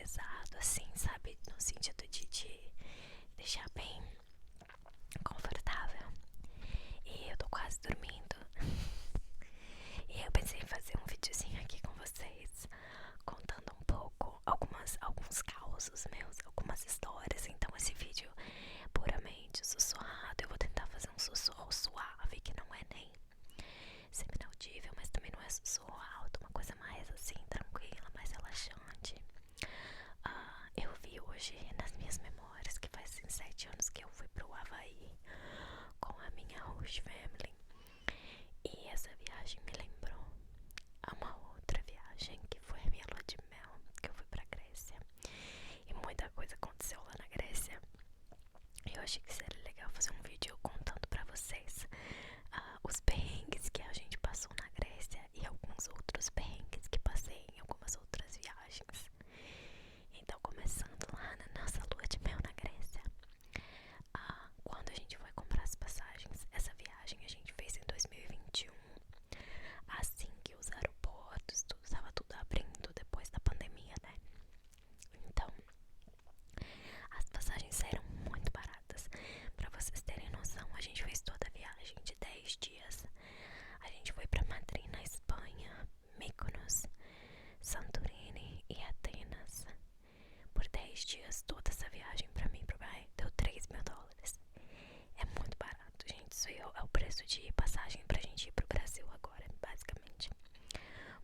pesado, assim, sabe? No sentido de te deixar bem confortável. E eu tô quase dormindo. E eu pensei em fazer um videozinho aqui com vocês, contando um pouco, alguns causos meus, algumas histórias. Então esse vídeo é puramente sussurrado. Eu vou tentar fazer um sussurro suave, que não é nem semi-inaudível, mas também não é sussurro alto, uma coisa mais assim, tranquila, mais relaxante. Eu vi hoje nas minhas memórias que faz 7 anos que eu fui pro Havaí com a minha host family. E essa viagem me lembrou a uma outra viagem que foi a minha lua de mel, que eu fui pra Grécia. E muita coisa aconteceu lá na Grécia. Eu achei que seria legal fazer um vídeo contando pra vocês os perrengues que a gente passou na Grécia e alguns outros perrengues que passei em algumas outras viagens. Então, começando lá na nossa lua de mel na Grécia, quando a gente foi comprar as passagens, essa viagem a gente fez em 2021, assim que os aeroportos, estava tudo abrindo depois da pandemia, né? Então, as passagens saíram muito baratas. Pra vocês terem noção, a gente fez toda a viagem de 10 dias. A gente foi pra Madrid, na Espanha, Mykonos, Santorini e Atenas. Por 10 dias, toda essa viagem pra mim e pro Bahia deu $3.000. É muito barato, gente. Isso aí é o preço de passagem pra gente ir pro Brasil agora, basicamente.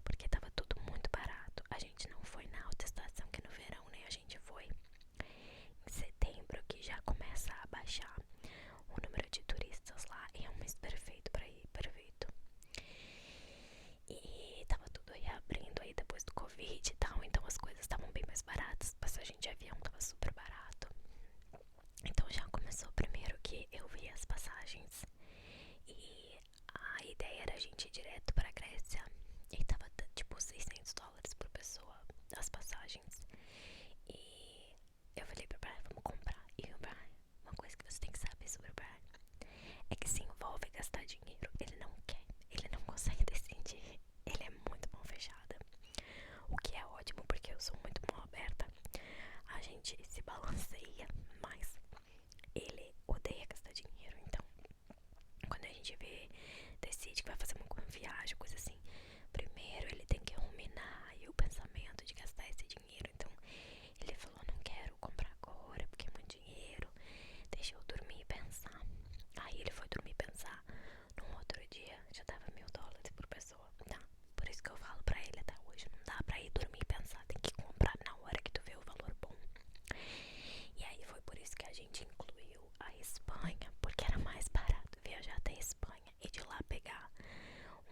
Porque tava tudo muito barato. A gente não foi na alta estação, que no verão, né? A gente foi em setembro, que já começa a baixar o número de turistas lá. E é um mês perfeito pra ir, perfeito. E tava tudo reabrindo aí depois do Covid e tal. Então as coisas estavam bem mais baratas. Passagem de avião tava super barato. Então já começou primeiro que eu vi as passagens. E a ideia era a gente ir direto pra Grécia. E tava tipo $600 por pessoa as passagens. E eu falei pro Brian, vamos comprar. E o Brian, uma coisa que você tem que saber sobre o Brian é que se envolve gastar dinheiro. Ele não quer, ele não consegue decidir. Ele é muito mão fechada. O que é ótimo, porque eu sou muito mão aberta. A gente se balanceia, mas ele odeia gastar dinheiro. Então, quando a gente decide que vai fazer uma viagem, coisa assim, primeiro ele tem que ruminar aí o pensamento de gastar esse dinheiro. Então ele falou, não quero comprar agora porque é muito dinheiro, deixa eu dormir e pensar. Aí ele foi dormir e pensar. No outro dia já tava $1.000 por pessoa, tá? Por isso que eu falo pra ele até hoje, não dá pra ir dormir e pensar, tem que comprar na hora que tu vê o valor bom. E aí foi por isso que a gente incluiu a Espanha, porque era mais barato viajar até a Espanha e de lá pegar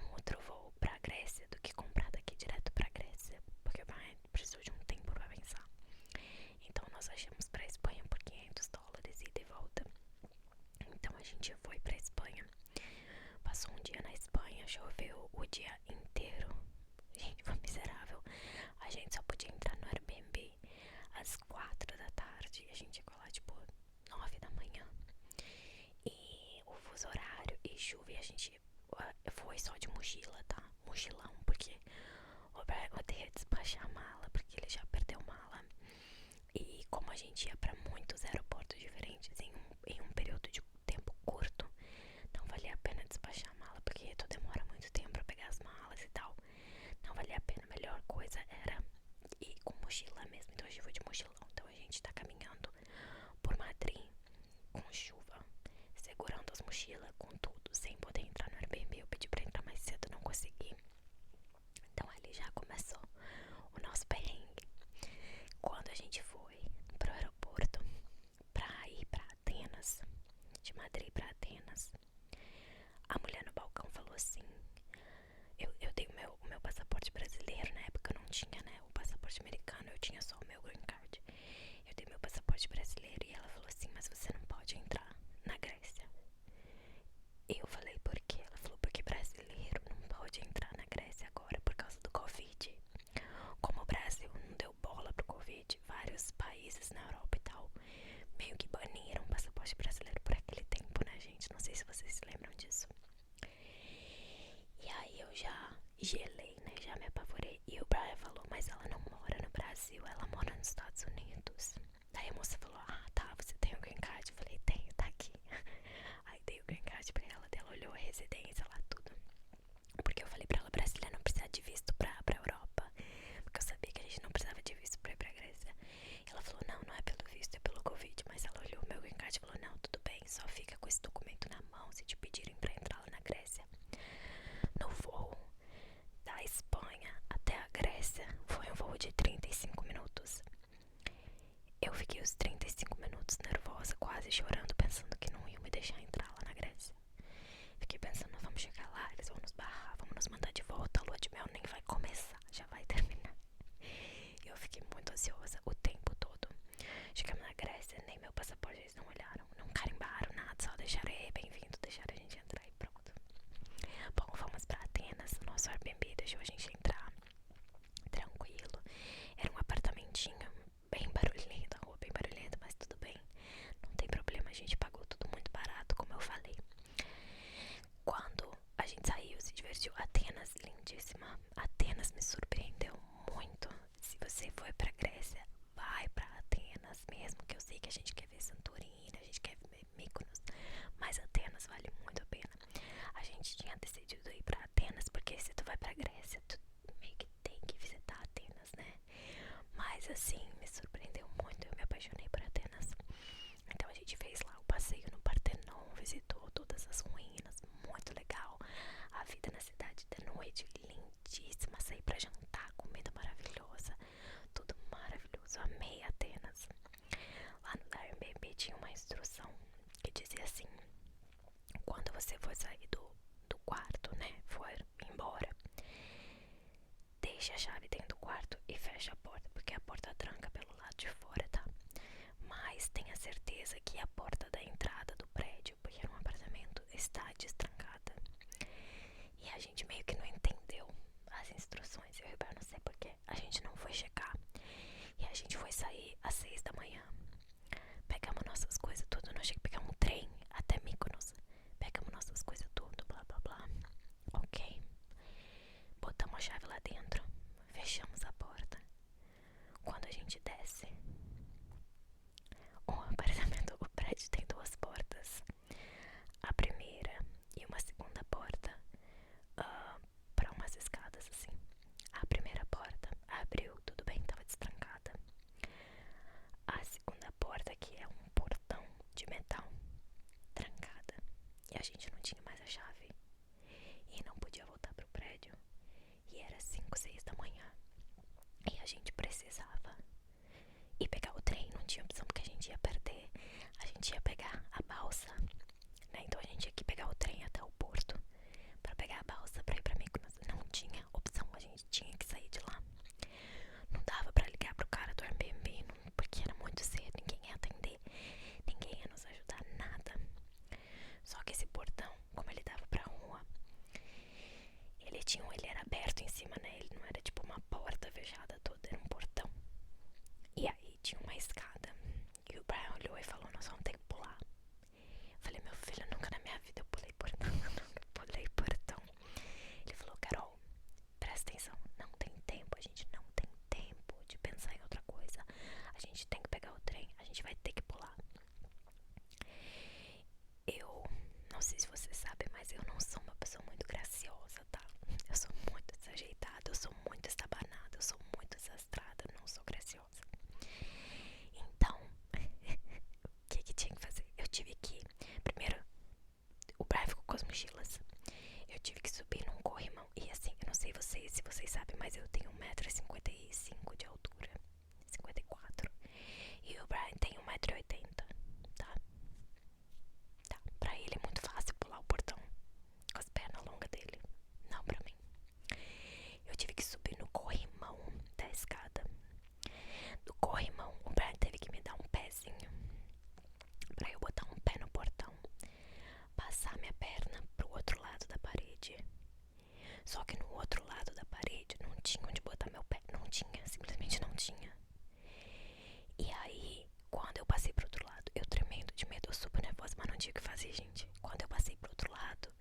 um outro voo pra Grécia do que comprar daqui direto pra Grécia, porque precisou de um tempo pra pensar. Então nós achamos pra Espanha por $500 ida e de volta. Então a gente foi pra Espanha, passou um dia na Espanha, choveu o dia inteiro. Gente, foi miserável. A gente só podia entrar no Airbnb às 4 da tarde. A gente chegou lá tipo 9 da manhã. E o fuso horário e chuva. E a gente foi só de mochila, tá? Mochilão, porque o Roberto odeia despachar a mala, porque ele já perdeu mala. E como a gente ia pra muitos aeroportos diferentes em um período de tempo curto, não valia a pena despachar a mala, porque tu demora muito tempo pra pegar as malas e tal. Não valia a pena, a melhor coisa era ir com mochila mesmo. Então a gente foi de mochilão. Então a gente tá caminhando por Madrid com chuva, segurando as mochilas com tudo, sem poder entrar no Airbnb. Eu pedi pra entrar mais cedo, não consegui. Então ali já começou o nosso perrengue. Quando a gente foi pro aeroporto pra ir pra Atenas, de Madrid pra Atenas, a mulher no balcão falou assim, eu tenho o meu passaporte brasileiro. Na época eu não tinha, né, o passaporte americano, eu tinha só o meu green card. Eu tenho meu passaporte brasileiro. E ela falou assim, mas você não pode entrar na Grécia. E eu falei, por quê? Ela falou, porque brasileiro não pode entrar na Grécia agora por causa do Covid. Como o Brasil não deu bola pro Covid, vários países na Europa e tal meio que baniram o passaporte brasileiro por aquele tempo, né, gente? Não sei se vocês se lembram disso. E aí eu já gelei, né? Já me apavorei. E o Brian falou, mas ela não mora no Brasil, ela mora nos Estados chorando, pensando que não iam me deixar entrar lá na Grécia. Fiquei pensando, vamos chegar lá, eles vão nos barrar, vamos nos mandar de volta, a lua de mel nem vai começar, já vai terminar. Eu fiquei muito ansiosa o tempo todo. Chegamos na Grécia, nem meu passaporte eles não olharam, não carimbaram nada, só deixaram bem-vindo, deixaram a gente entrar e pronto. Bom, fomos pra Atenas, o nosso Airbnb deixou a gente entrar tranquilo. Era um apartamentinho bem barulhento, a rua bem barulhenta, mas tudo bem, não tem problema, a gente pagou tudo muito barato, como eu falei. Quando a gente saiu, se divertiu. Atenas, lindíssima. Atenas me surpreendeu muito. Se você for pra Grécia, vai pra Atenas mesmo, que eu sei que a gente quer ver Santorini, a gente quer ver Mykonos, mas Atenas vale muito a pena. A gente tinha decidido ir pra Atenas porque se tu vai pra Grécia, tu meio que tem que visitar Atenas, né? Mas assim, me surpreendeu muito, eu me apaixonei por Atenas. Então a gente fez lá o passeio no Partenon, visitou todas as ruínas, muito legal. A vida na cidade da noite, lindíssima, saí pra jantar, comida maravilhosa, tudo maravilhoso, amei Atenas. Lá no Airbnb tinha uma instrução que dizia assim: quando você for sair do quarto, né, for embora, deixa a chave dentro do quarto e fecha a porta, porque a porta tranca pelo lado de fora, tá? Mas tenha certeza que a porta da entrada do prédio, porque era um apartamento, está destrancada. E a gente meio que não entendeu as instruções. Eu não sei porquê. A gente não foi checar. E a gente foi sair às 6 da manhã. Pegamos nossas coisas tudo. Nós tínhamos que pegar um trem até Mykonos. Pegamos nossas coisas tudo, blá blá blá. Ok. Botamos a chave lá dentro. Fechamos a porta. Quando a gente desce, o apartamento, o prédio tem duas portas. A primeira e uma segunda porta, para umas escadas assim. A primeira porta abriu, tudo bem, tava destrancada. A segunda porta, que é um portão de metal, trancada. E a gente não tinha mais a chave. E não podia voltar pro prédio. E era 5, 6 da manhã. E a gente precisava ir pegar o trem, não tinha opção porque a gente ia perder. A gente ia pegar a balsa, né? Então a gente tinha que pegar o trem até o porto pra pegar a balsa pra ir pra Mykonos. Não tinha opção, a gente tinha que sair de lá. Não dava pra ligar pro cara do Airbnb, porque era muito cedo, ninguém ia atender, ninguém ia nos ajudar, nada. Só que esse portão, como ele dava pra rua, ele era aberto em cima, né? Ele não era tipo uma porta fechada toda, era um portão. E aí tinha uma escada. E o Brian olhou e falou: nós vamos ter que pular. Eu falei: meu filho, nunca na minha vida eu pulei portão. Eu nunca pulei portão. Ele falou: Carol, presta atenção, não tem tempo. A gente não tem tempo de pensar em outra coisa. A gente tem que pegar o trem, a gente vai ter que pular. Eu não sei se você sabe, mas eu não sou uma pessoa muito graciosa, tá? Eu sou muito desajeitada, eu sou muito estabanada, eu sou muito desastrada, eu não sou graciosa. Então, o que tinha que fazer? Eu tive que, primeiro, o Brian ficou com as mochilas. Eu tive que subir num corrimão. E assim, eu não sei se vocês sabem, mas eu tenho 1,55 m de altura, 54. E o Brian tem 1,80 m, tá? Tá, pra ele é muito fácil pular o portão com as pernas longas dele. Não pra mim. Eu tive que subir no corrimão da escada. Do corrimão, o Brian teve que me dar um pezinho pra eu botar um pé no portão, passar minha perna pro outro lado da parede. Só que no outro lado da parede não tinha onde botar meu pé. Não tinha, simplesmente não tinha. E aí, quando eu passei pro outro lado, eu tremendo de medo, eu super nervosa, mas não tinha o que fazer, gente. Quando eu passei pro outro lado,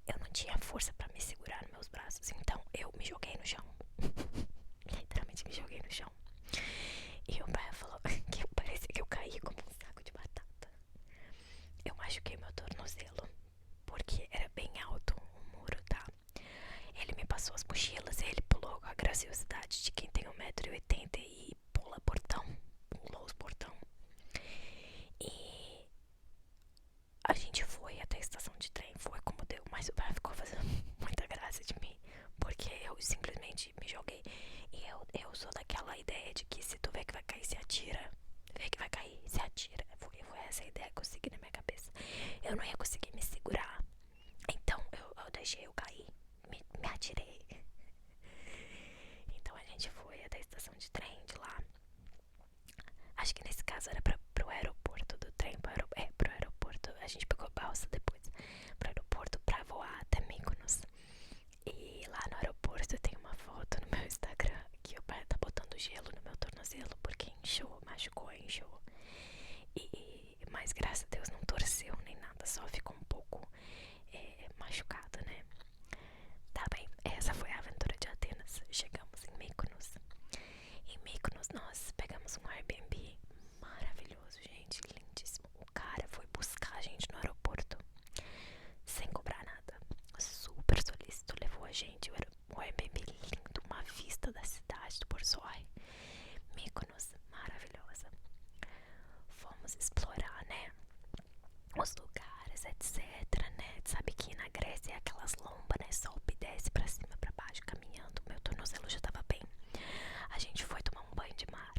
eu não tinha força pra me segurar nos meus braços. Então eu me joguei no chão. Literalmente me joguei no chão. E o pai falou que parecia que eu caí como um saco de batata. Eu machuquei meu tornozelo, porque era bem alto o muro, tá? Ele me passou as mochilas e ele pulou com a graciosidade de quem tem 1,80 m e pula portão. Pulou os portão. E a gente foi até a estação de trem, foi como deu, mas o pai ficou fazendo muita graça de mim, porque eu simplesmente me joguei. E eu sou daquela ideia de que se tu vê que vai cair, se atira. Vê que vai cair, se atira. Foi essa a ideia que eu segui na minha cabeça. Eu não ia conseguir me segurar. Então eu deixei eu cair. Me atirei. Então a gente foi até a estação de trem de lá. Acho que nesse caso era pro aeroporto do trem. Pro aeroporto. A gente pegou a balsa depois. Pro aeroporto pra voar até Mykonos. E lá no aeroporto tem uma foto no meu Instagram que o pai tá botando gelo no meu tornozelo porque inchou, machucou, inchou. Mas graças a Deus não torceu nem nada, só ficou um pouco machucado, né? Tá bem, essa foi a aventura de Atenas. Chegamos em Mykonos. Em Mykonos nós pegamos um Airbnb maravilhoso, gente, lindíssimo. O cara foi buscar a gente no aeroporto sem cobrar nada, super solícito, levou a gente. O Airbnb lindo, uma vista da cidade do Borsoi. Mykonos, maravilhosa. Fomos explorar, né, os lugares, etc, né. Sabe que na Grécia é aquelas lombas, né, sobe e desce pra cima, pra baixo, caminhando. Meu tornozelo já tava bem. A gente foi tomar um banho de mar.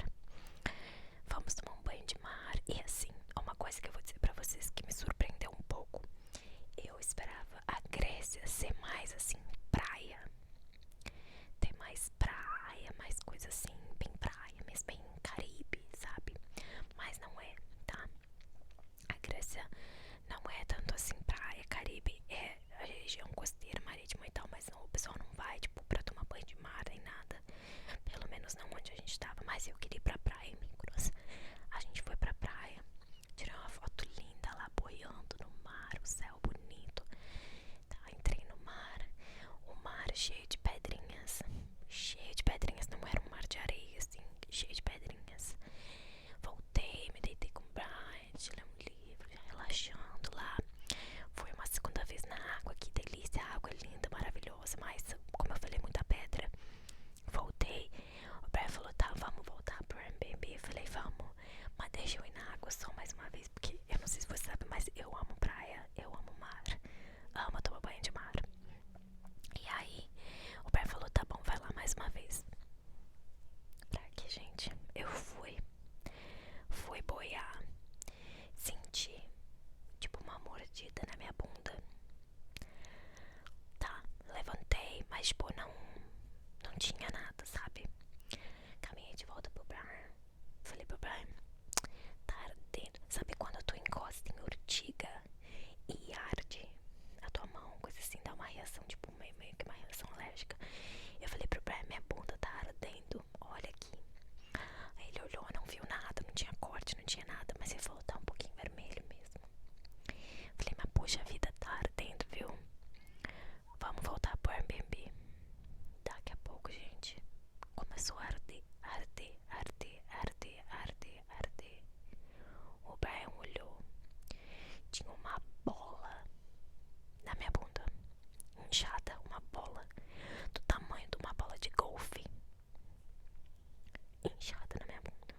Vamos tomar um banho de mar. E assim, uma coisa que eu vou dizer pra vocês que me surpreendeu um pouco. Eu esperava a Grécia ser mais assim, praia. Ter mais praia, mais coisa assim, bem praia, mesmo bem Caribe, sabe? Mas não é, tá? A Grécia não é tanto assim praia, Caribe. É a região costeira, marítima e tal. Mas não, o pessoal não vai, tipo, pra tomar banho de mar nem nada. Pelo menos não onde a gente tava. Mas eu queria ir pra praia em Mykonos. A gente foi pra praia, tirei uma foto linda lá boiando no mar, o céu bonito. Tá, entrei no mar, o mar cheio de pedrinhas. Cheio de pedrinhas, não era um mar de areia assim, cheio de pedrinhas. Voltei, me deitei com o Brian, leu um livro, já relaxando lá. Foi uma segunda vez na água, que delícia, a água é linda, maravilhosa. Mas, como eu falei, muita pedra. Voltei, o Brian falou, tá, vamos voltar pro Airbnb. Eu falei, vamos, mas deixa eu ir na água só mais uma vez, porque eu não sei se você sabe, mas eu amo praia, eu amo mar, amo tomar banho de mar. E aí, o Brian falou, tá bom, vai lá mais uma vez. Pra que, gente? Eu fui boiar, senti tipo uma mordida na minha bunda. Tá, levantei, mas tipo não tinha nada, sabe? Caminhei de volta pro Brian. Falei pro Brian, tá ardendo. Sabe quando tu encosta em urtiga e arde a tua mão, coisa assim, dá uma reação, tipo meio que uma reação alérgica. Eu falei pro Brian, minha bunda tá ardendo, olha aqui. Aí ele olhou, não viu nada, não tinha corte, não tinha nada, mas ele falou, tá um pouquinho vermelho mesmo. Falei, mas poxa, a vida tá ardendo, viu? Vamos voltar pro Airbnb. Daqui a pouco, gente, começou a arder, arder, arder, arder, arder, arder. O Brian olhou, tinha uma bola na minha bunda, inchada, uma bola do tamanho de uma bola de golfe, inchada na minha bunda.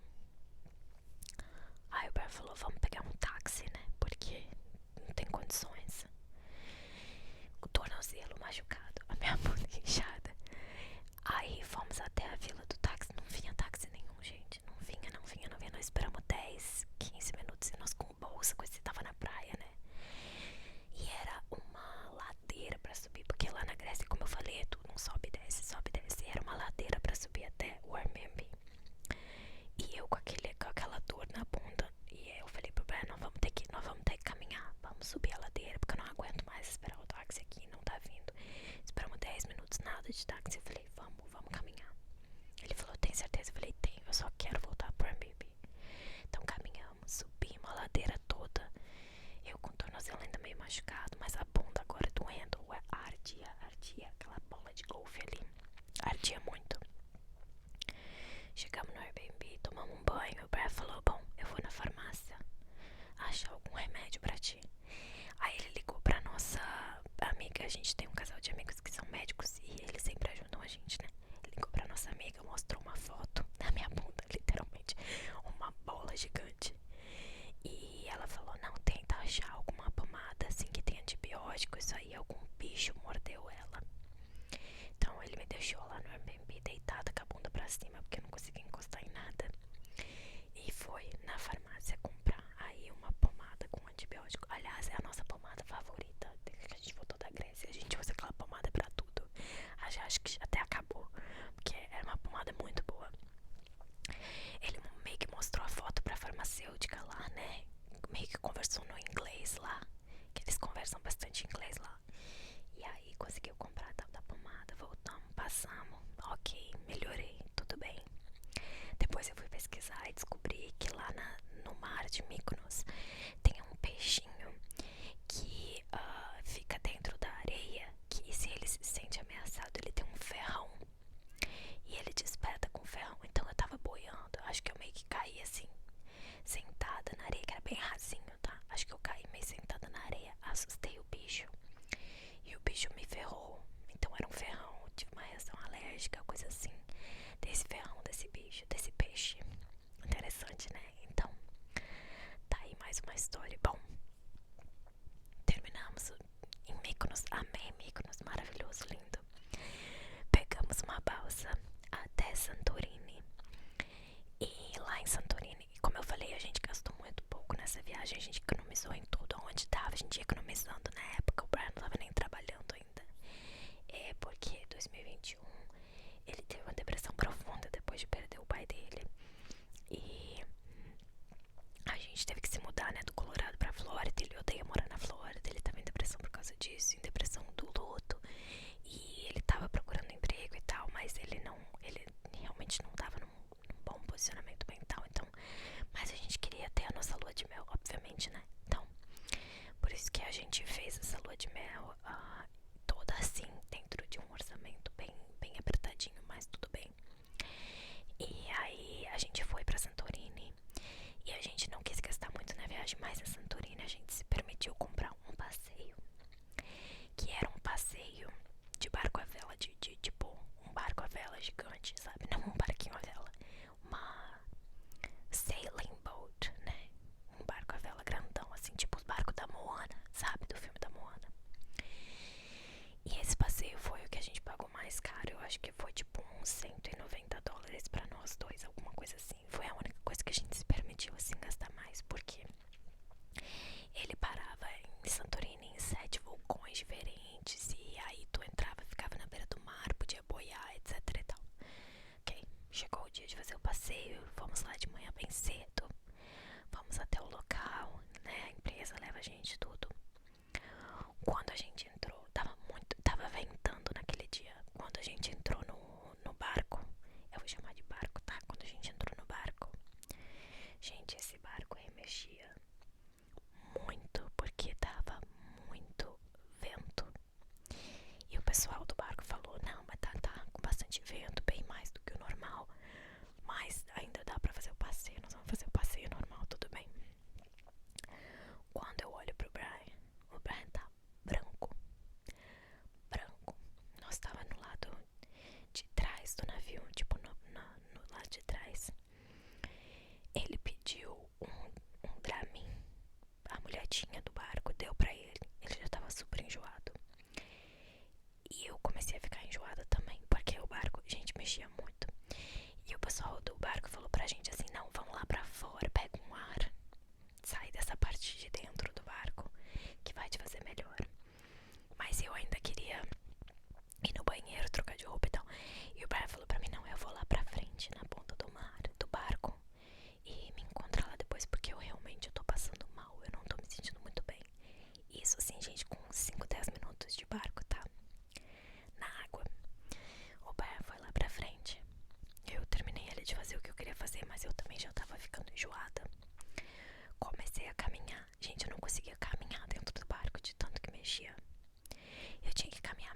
Aí o Brian falou, vamos pegar um táxi, né, porque não tem condições. O tornozelo machucado, a minha bunda inchada. Aí fomos até a vila do táxi, não vinha táxi nenhum, gente, não vinha. Nós esperamos 10, 15 minutos e nós com bolsa, coisa que tava na praia, né. E era uma ladeira pra subir, porque lá na Grécia, como eu falei, tu não sobe e desce, sobe e desce. Era uma ladeira pra subir até o Airbnb. E eu com aquela dor na bunda. E eu falei pro Brian, nós vamos ter que caminhar. Vamos subir a ladeira, porque eu não aguento mais esperar o táxi aqui, não tá vindo. Esperamos 10 minutos, nada de táxi. Eu falei, vamos caminhar. Ele falou, tem certeza? Eu falei, tenho, eu só quero voltar pro Airbnb. Então caminhamos, subimos a ladeira toda. Eu com o tornozelo ainda meio machucado, mas a bunda agora doendo. Ardia, aquela bola de golfe ali. Ardia muito. Chegamos no Airbnb, tomamos um banho. O Brian falou, bom, eu vou na farmácia achar algum remédio pra ti. Aí ele ligou pra nossa amiga. A gente tem um casal de amigos que são médicos e eles sempre ajudam a gente, né. Ele ligou pra nossa amiga, mostrou uma foto da minha bunda, literalmente uma bola gigante. E ela falou, não, tenta achar alguma pomada assim que tem antibiótico. Isso aí, algum bicho mordeu ela. Então ele me deixou lá no Airbnb deitada com a bunda pra cima, porque eu não conseguia encostar em nada. E foi já acho que até acabou, porque era uma pomada muito boa. Ele meio que mostrou a foto pra farmacêutica lá, né? Meio que conversou no inglês lá, que eles conversam bastante inglês lá. E aí conseguiu comprar a tal da pomada, voltamos, passamos, ok, melhorei, tudo bem. Depois eu fui pesquisar e descobri que lá no mar de Mykonos tem um peixinho que fica dentro da areia, que se ele se sente ameaçado, ele tem um ferrão e ele desperta com o ferrão. Então eu tava boiando, acho que eu meio que caí assim, sentada na areia, que era bem rasinho, tá? Acho que eu caí meio sentada na areia, assustei o bicho e o bicho me ferrou. Então era um ferrão, tive uma reação alérgica, coisa assim, desse ferrão, desse bicho, desse peixe. Interessante, né? Então, tá aí mais uma história. Bom, terminamos em Mykonos, amei Mykonos, maravilhoso, lindo. Pegamos uma balsa até Santorini. E lá em Santorini, como eu falei, a gente gastou muito pouco nessa viagem. A gente economizou em tudo onde tava. A gente ia economizando na época. O Brian não tava nem trabalhando ainda. É porque 2021 ele teve uma depressão profunda depois de perder o pai dele. E a gente teve que se mudar, né, do Colorado pra Flórida. Ele odeia morar na Flórida. Ele tava em depressão por causa disso, em depressão do luto. E ele tava procurando emprego e tal, mas ele realmente não tava num bom posicionamento mental. Então, mas a gente queria ter a nossa lua de mel, obviamente, né? Então, por isso que a gente fez essa lua de mel toda assim, dentro de um orçamento bem apertadinho, mas tudo bem. E aí a gente foi pra Santorini e a gente não quis gastar muito na viagem, mas em Santorini a gente se permitiu comprar um passeio, que era um passeio de barco à vela, de tipo um barco à vela gigante, sabe? Não um barquinho à vela, uma sailing boat, né? Um barco à vela grandão, assim, tipo os barcos da Moana, sabe? Do filme da Moana. E esse passeio foi o que a gente pagou mais caro. Eu acho que foi tipo uns $190 pra nós dois, alguma coisa assim. Foi a única coisa que a gente se permitiu assim gastar mais, porque ele parava em Santorini em 7 vulcões diferentes. E aí tu entrava, ficava na beira do mar, podia boiar, etc e tal. Ok, chegou o dia de fazer o passeio. Fomos lá de manhã bem cedo. Fomos até o local, né? A empresa leva a gente tudo. Quando a gente entrou, tava ventando naquele dia. Quando a gente entrou no barco, eu vou chamar de barco, tá? Quando a gente entrou no barco, gente, esse barco remexia muito, porque tava muito vento. E o pessoal do barco falou, não, mas tá com bastante vento, bem mais do que o normal, mas ainda dá pra fazer o passeio, nós vamos fazer o passeio normal, tudo bem. Quando eu olho pro Brian, o Brian tá branco, branco. Nós tava no lado de trás do navio, tipo no lado de trás. Ele pediu um Dramin. A mulherzinha do barco deu pra ele. Ele já tava super enjoado. E eu comecei a ficar enjoada também, porque o barco, gente, mexia muito. E o pessoal do barco falou pra gente assim, não, vamos lá pra fora, pega um ar, sai dessa parte de dentro do barco, que vai te fazer melhor. Mas eu ainda queria ir no banheiro, trocar de roupa e tal. E o Brian falou pra mim, não, eu vou lá pra frente, na ponta do mar, do barco, e me encontra lá depois, porque eu realmente tô passando mal, eu não tô me sentindo muito bem. Isso assim, gente, com 5, 10 minutos de barco, tá? Na água. O Brian foi lá pra frente. Eu terminei ali de fazer o que eu queria fazer, mas eu também já tava ficando enjoada. Comecei a caminhar. Gente, eu não conseguia caminhar dentro do barco de tanto que mexia. Eu tinha que caminhar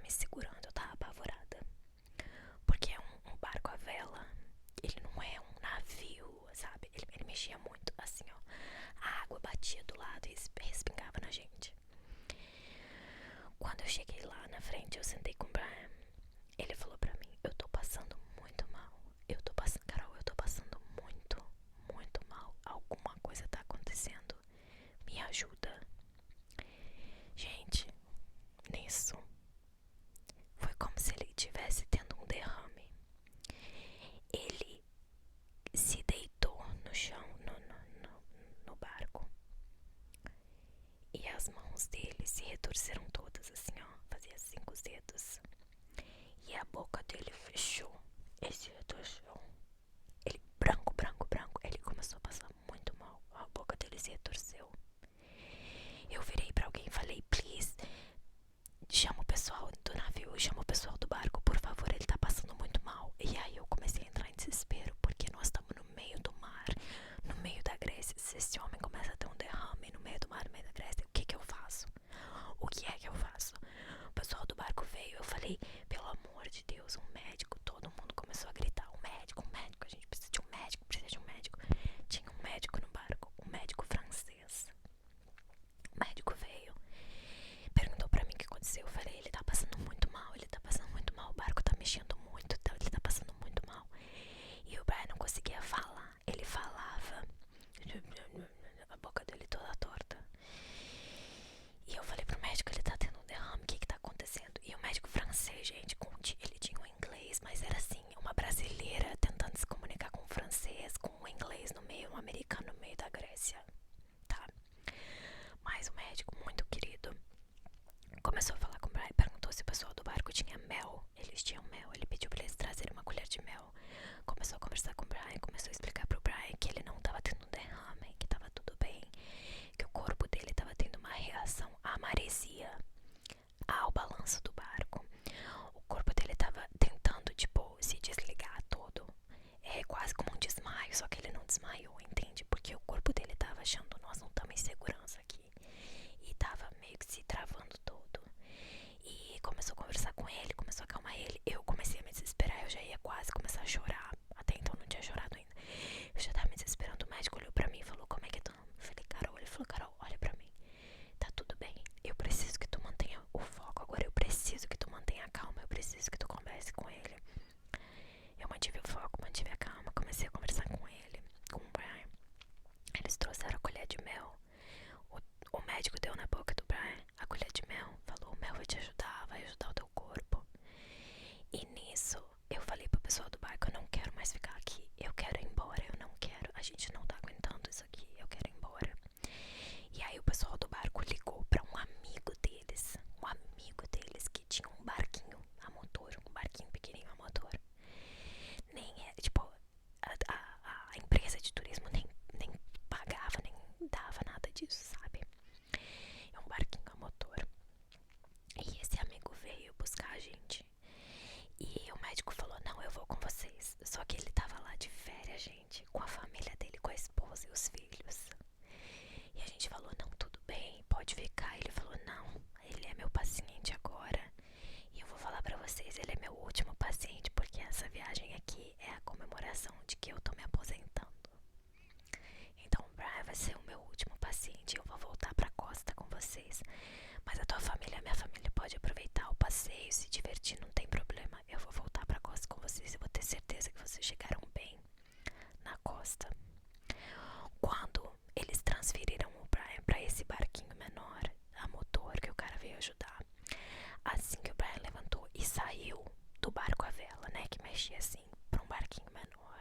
mexer assim pra um barquinho menor.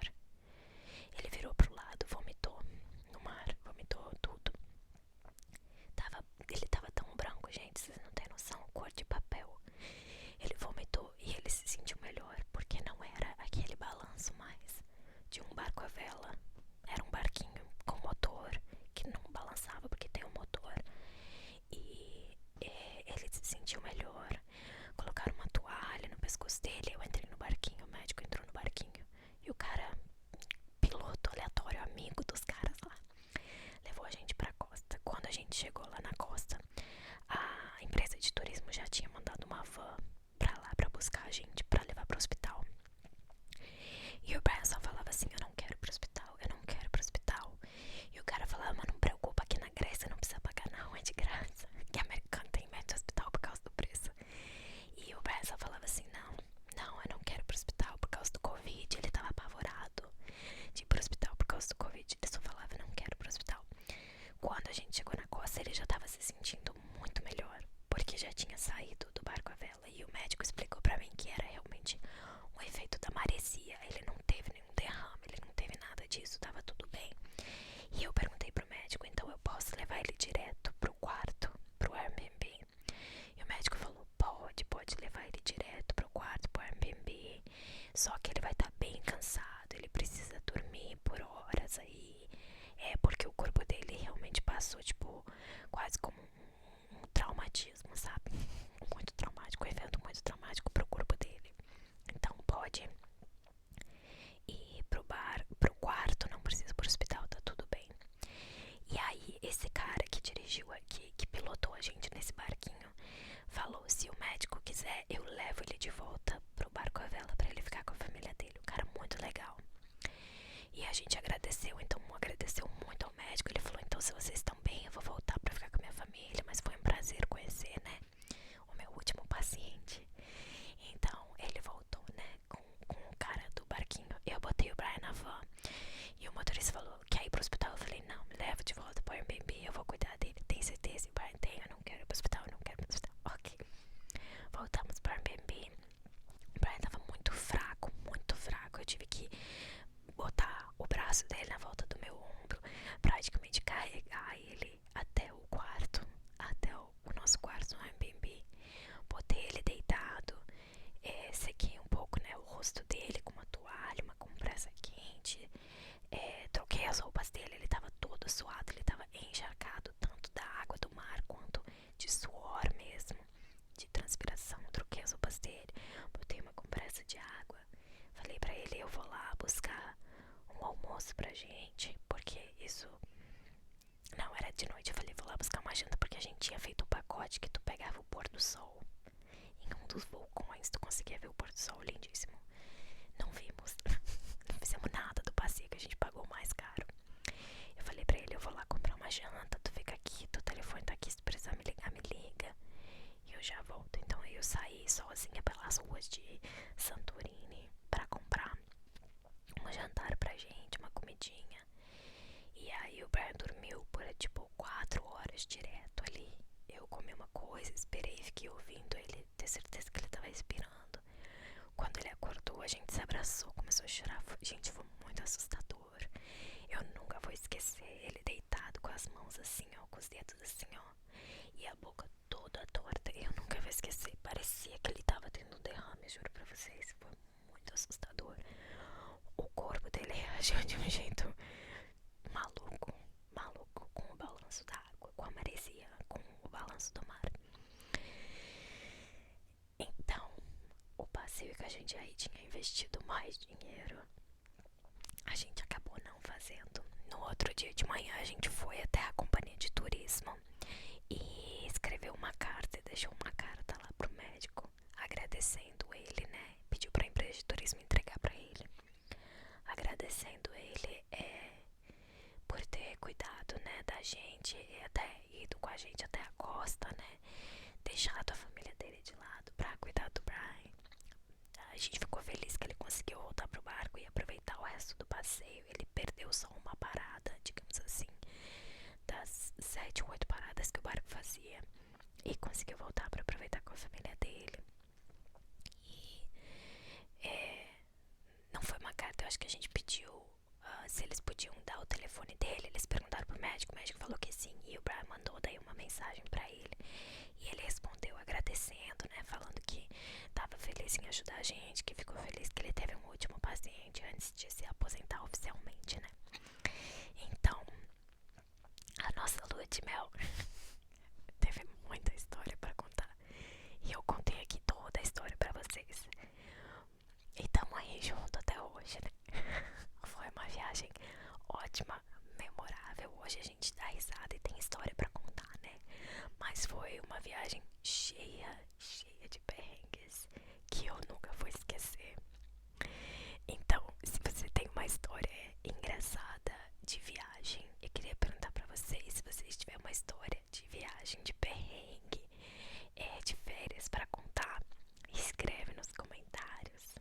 Ele virou pro lado, vomitou no mar, vomitou tudo. Ele tava tão branco, gente, vocês não têm noção, cor de papel. Ele vomitou e ele se sentiu melhor, porque não era aquele balanço mais de um barco à vela. Era um barquinho com motor, que não balançava porque tem um motor. E ele se sentiu melhor. Colocaram uma toalha no pescoço dele. Eu entrei no barquinho, o médico entrou no barquinho. E o cara, piloto aleatório, amigo dos caras lá, levou a gente pra costa. Quando a gente chegou lá na costa, a empresa de turismo já tinha mandado uma van pra lá pra buscar a gente, pra levar pro hospital. E o Brian só falava assim: eu não quero ir pro hospital, eu não quero ir pro hospital. E o cara falava: mas não preocupa, aqui na Grécia não precisa pagar não, é de graça. Que americano tem medo de hospital por causa do preço. E o Brian só falava assim: não, eu não quero ir pro hospital por causa do Covid. Ele tava apavorado de ir pro hospital por causa do Covid. Ele só falava: eu não quero ir pro hospital. Quando a gente chegou na costa, ele já tava se sentindo muito melhor, porque já tinha saído do barco à vela. E o médico explicou pra mim que era realmente um efeito da maresia. Ele não teve nenhum derrame, ele não teve nada disso, tava tudo bem. E eu perguntei pro médico: então eu posso levar ele direto pro quarto, pro Airbnb? E o médico falou: pode levar ele direto pro quarto, pro Airbnb. Só que ele vai estar bem cansado, ele precisa dormir por horas aí. É porque o corpo dele realmente passou, tipo, quase como um traumatismo, sabe? Muito traumático, um evento muito traumático pro corpo dele. Então pode ir pro quarto, não precisa ir pro hospital, tá tudo bem. E aí esse cara que dirigiu aqui, que pilotou a gente nesse barquinho, falou: se o médico quiser, eu levo ele de volta pro barco à vela pra ele ficar com a família dele. Um cara muito legal. E a gente agradeceu, então agradeceu muito ao médico. Ele falou: então se vocês estão bem, eu vou voltar pra ficar com a minha família, mas foi um prazer conhecer, né, o meu último paciente. Então ele voltou, né, com o cara do barquinho. Eu botei o Brian na van e o motorista falou: quer ir pro hospital? Eu falei: não, me leva de volta pro Airbnb, eu vou cuidar dele. Tem certeza? E o Brian: tem, eu não quero ir pro hospital, eu não quero ir pro hospital. Ok, voltamos pro Airbnb. O Brian tava muito fraco, muito fraco. Eu tive que botar o braço dele na volta do meu ombro, praticamente carregar ele até o quarto, até o nosso quarto no Airbnb. Botei ele deitado, sequei um pouco, né, o rosto dele com uma toalha, uma compressa quente, troquei as roupas dele. Ele tava todo suado, ele tava encharcado tanto da água do mar quanto de suor mesmo, de transpiração. Troquei as roupas dele, botei uma compressa de água. Falei pra ele: eu vou lá buscar um almoço pra gente, porque isso não era de noite. Eu falei: vou lá buscar uma janta, porque a gente tinha feito o pacote que tu pegava o pôr do sol em um dos vulcões, tu conseguia ver o pôr do sol, lindíssimo. Não vimos, não fizemos nada do passeio, que a gente pagou mais caro. Eu falei pra ele: eu vou lá comprar uma janta, tu fica aqui, teu telefone tá aqui, se tu precisar me ligar, me liga e eu já volto. Então eu saí sozinha pelas ruas de Santorini pra comprar um jantar pra gente, uma comidinha. E aí o Brian dormiu por tipo 4 horas direto ali. Eu comi uma coisa, esperei, fiquei ouvindo ele, ter certeza que ele tava respirando. Quando ele acordou, a gente se abraçou, começou a chorar. Gente, foi muito assustador. Eu nunca vou esquecer ele deitado com as mãos assim, ó, com os dedos assim, ó, e a boca toda torta. Eu nunca vou esquecer. Parecia que ele tava tendo um derrame, juro pra vocês. Foi muito assustador. O corpo dele reagiu de um jeito maluco, maluco, com o balanço da água, com a maresia, com o balanço do mar. Então, o passeio que a gente aí tinha investido mais dinheiro, a gente acabou não fazendo. No outro dia de manhã, a gente foi até a companhia de turismo e escreveu uma carta e deixou uma carta lá pro médico, agradecendo ele, né? Pediu pra empresa de turismo entregar pra ele, agradecendo ele por ter cuidado, né, da gente, e até ido com a gente até a costa, né? Deixado a família dele de lado pra cuidar do Brian. A gente ficou feliz que ele conseguiu voltar pro barco e aproveitar o resto do passeio. Ele perdeu só uma parada, digamos assim, das 7 ou 8 paradas que o barco fazia, e conseguiu voltar pra aproveitar com a família dele. E acho que a gente pediu se eles podiam dar o telefone dele. Eles perguntaram pro médico, o médico falou que sim. E o Brian mandou daí uma mensagem pra ele. E ele respondeu agradecendo, né? Falando que tava feliz em ajudar a gente, que ficou feliz que ele teve um último paciente antes de se aposentar oficialmente, né? Então, a nossa lua de mel teve muita história pra contar. E eu contei aqui toda a história pra vocês. E tamo aí junto até hoje, né? Foi uma viagem ótima, memorável. Hoje a gente dá risada e tem história pra contar, né? Mas foi uma viagem cheia, cheia de perrengues que eu nunca vou esquecer. Então, se você tem uma história engraçada de viagem, eu queria perguntar pra vocês se vocês tiverem uma história de viagem, de perrengue, de férias pra contar, escreve nos comentários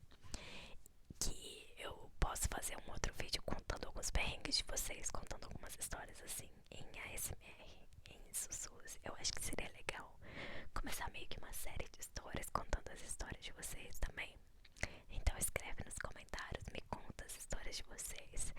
que eu posso fazer um outro vídeo contando alguns perrengues de vocês, contando algumas histórias assim em ASMR, em sussurros. Eu acho que seria legal começar meio que uma série de histórias contando as histórias de vocês também. Então escreve nos comentários, me conta as histórias de vocês,